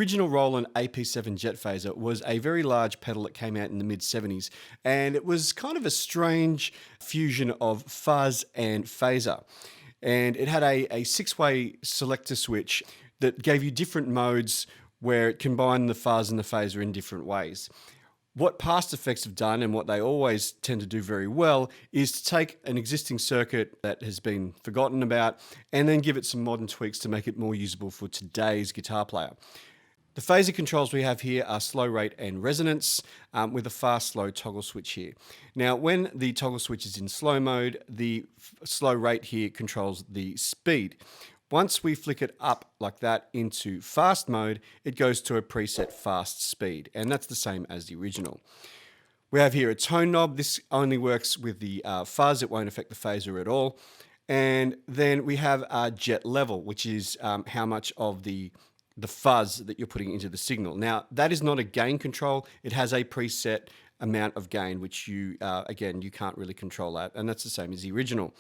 original Roland AP-7 Jet Phaser was a very large pedal that came out in the mid-70s, and it was kind of a strange fusion of fuzz and phaser. And it had a six-way selector switch that gave you different modes where it combined the fuzz and the phaser in different ways. What PastFx have done, and what they always tend to do very well, is to take an existing circuit that has been forgotten about and then give it some modern tweaks to make it more usable for today's guitar player. The phaser controls we have here are slow rate and resonance with a fast slow toggle switch here. Now when the toggle switch is in slow mode, the slow rate here controls the speed. Once we flick it up like that into fast mode, it goes to a preset fast speed, and that's the same as the original. We have here a tone knob. This only works with the fuzz. It won't affect the phaser at all. And then we have our jet level, which is how much of the fuzz that you're putting into the signal. Now, that is not a gain control. It has a preset amount of gain, which you, again, you can't really control that, and that's the same as the original.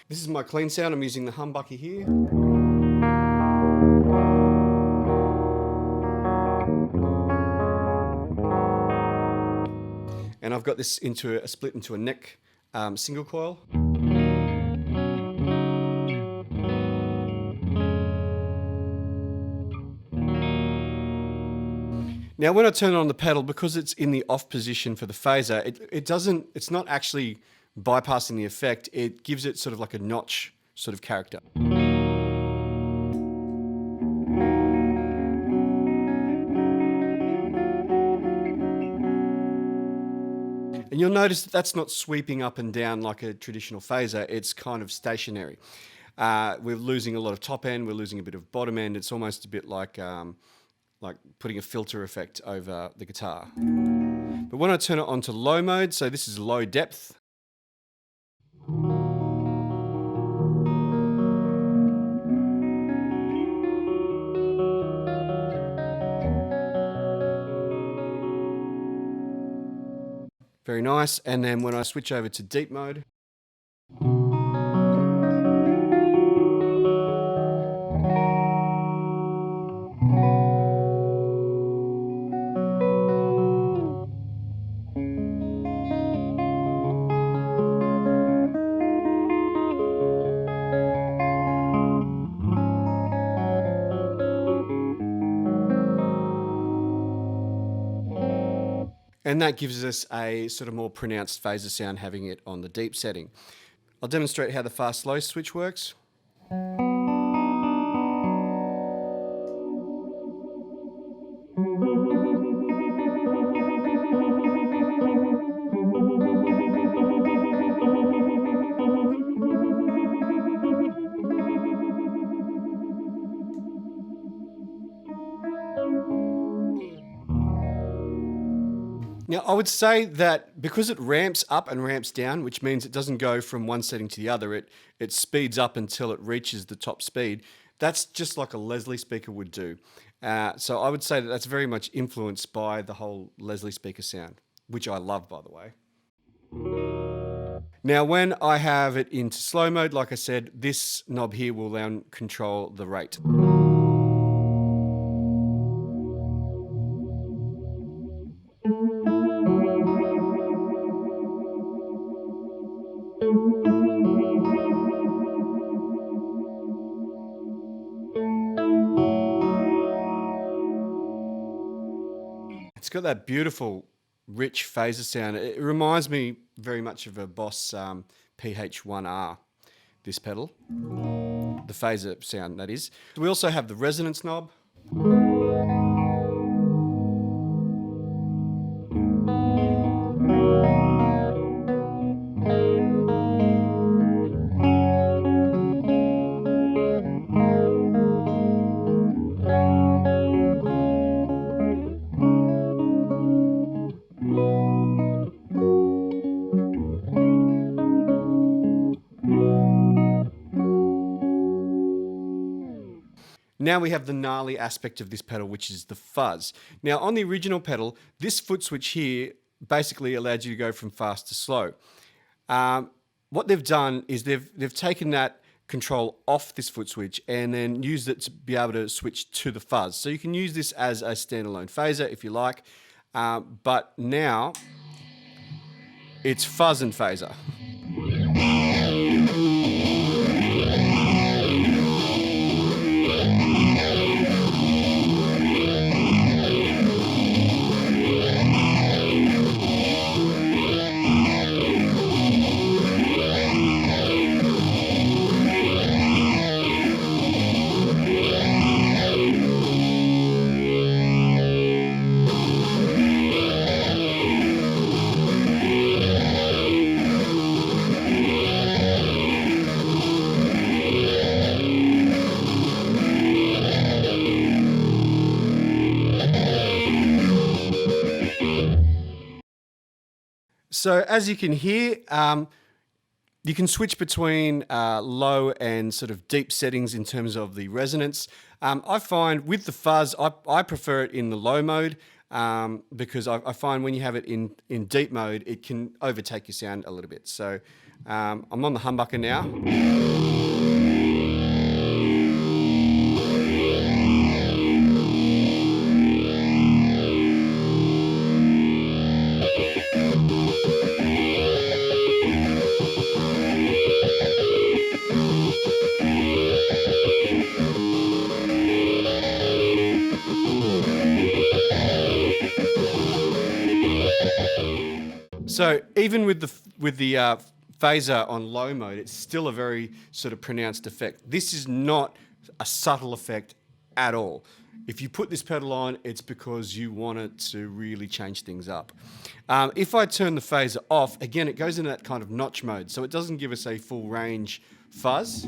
This is my clean sound. I'm using the humbucker here. And I've got this into a split into a neck single coil. Now when I turn on the pedal, because it's in the off position for the phaser, it's not actually bypassing the effect. It gives it sort of like a notch sort of character. And you'll notice that that's not sweeping up and down like a traditional phaser. It's kind of stationary. We're losing a lot of top end. We're losing a bit of bottom end. It's almost a bit like putting a filter effect over the guitar. But when I turn it on to low mode, so this is low depth. Very nice. And then when I switch over to deep mode, and that gives us a sort of more pronounced phaser sound having it on the deep setting. I'll demonstrate how the fast slow switch works. Now, I would say that because it ramps up and ramps down, which means it doesn't go from one setting to the other, it speeds up until it reaches the top speed. That's just like a Leslie speaker would do. So I would say that that's very much influenced by the whole Leslie speaker sound, which I love, by the way. Now, when I have it into slow mode, like I said, this knob here will then control the rate. It's got that beautiful, rich phaser sound. It reminds me very much of a Boss PH1R, this pedal. The phaser sound, that is. We also have the resonance knob. Now we have the gnarly aspect of this pedal, which is the fuzz. Now on the original pedal, this foot switch here basically allowed you to go from fast to slow. What they've done is they've taken that control off this foot switch and then use it to be able to switch to the fuzz. So you can use this as a standalone phaser if you like, but now it's fuzz and phaser. So as you can hear, you can switch between low and sort of deep settings in terms of the resonance. I find with the fuzz, I prefer it in the low mode because I find when you have it in deep mode, it can overtake your sound a little bit. So I'm on the humbucker now. So even with the phaser on low mode, it's still a very sort of pronounced effect. This is not a subtle effect at all. If you put this pedal on, it's because you want it to really change things up. If I turn the phaser off, again, it goes into that kind of notch mode, so it doesn't give us a full range fuzz.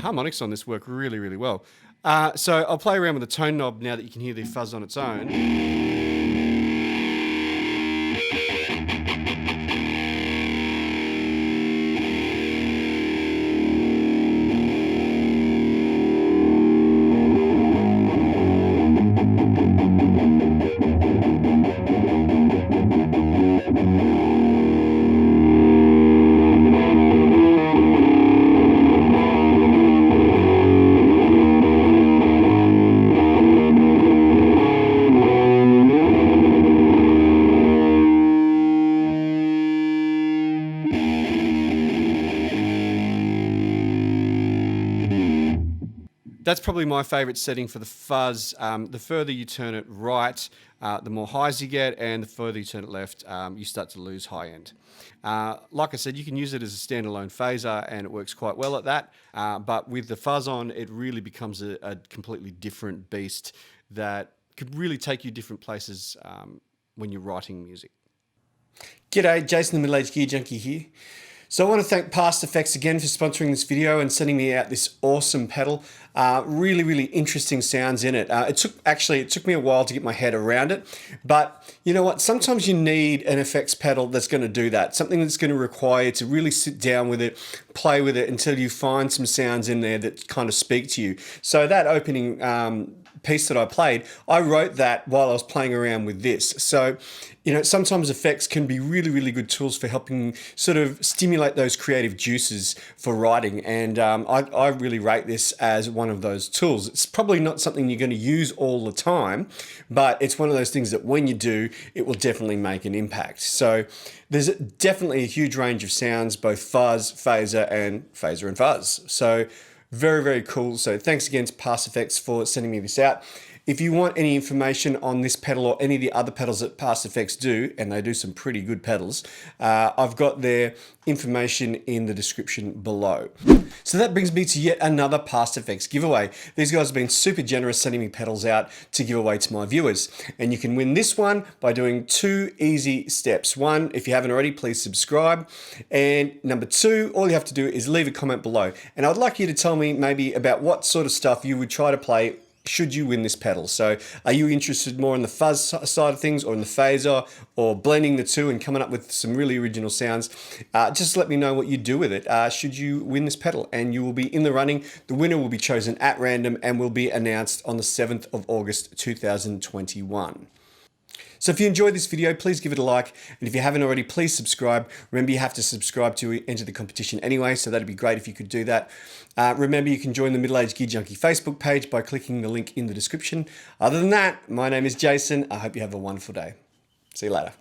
Harmonics on this work really, really well. So I'll play around with the tone knob now that you can hear the fuzz on its own. That's probably my favorite setting for the fuzz. The further you turn it right, the more highs you get, and the further you turn it left, you start to lose high end. Like I said, you can use it as a standalone phaser, and it works quite well at that. But with the fuzz on, it really becomes a completely different beast that could really take you different places when you're writing music. G'day, Jason the Middle-Aged Gear Junkie here. So I want to thank PastFx again for sponsoring this video and sending me out this awesome pedal. Really, really interesting sounds in it. It took me a while to get my head around it, but you know what? Sometimes you need an effects pedal that's going to do that. Something that's going to require you to really sit down with it, play with it until you find some sounds in there that kind of speak to you. So that opening piece that I played, I wrote that while I was playing around with this. So, you know, sometimes effects can be really, really good tools for helping sort of stimulate those creative juices for writing. And I really rate this as one of those tools. It's probably not something you're going to use all the time, but it's one of those things that when you do, it will definitely make an impact. So there's definitely a huge range of sounds, both fuzz, phaser and fuzz. So very, very cool. So thanks again to PastFx for sending me this out. If you want any information on this pedal or any of the other pedals that PastFx do, and they do some pretty good pedals, I've got their information in the description below. So that brings me to yet another PastFx giveaway. These guys have been super generous sending me pedals out to give away to my viewers. And you can win this one by doing 2 easy steps. 1, if you haven't already, please subscribe. And number 2, all you have to do is leave a comment below. And I'd like you to tell me maybe about what sort of stuff you would try to play should you win this pedal. So are you interested more in the fuzz side of things or in the phaser or blending the two and coming up with some really original sounds? Just let me know what you do with it should you win this pedal, and you will be in the running. The winner will be chosen at random and will be announced on the 7th of August 2021. So if you enjoyed this video, please give it a like. And if you haven't already, please subscribe. Remember, you have to subscribe to enter the competition anyway, so that'd be great if you could do that. Remember, you can join the Middle Aged Gear Junkie Facebook page by clicking the link in the description. Other than that, my name is Jason. I hope you have a wonderful day. See you later.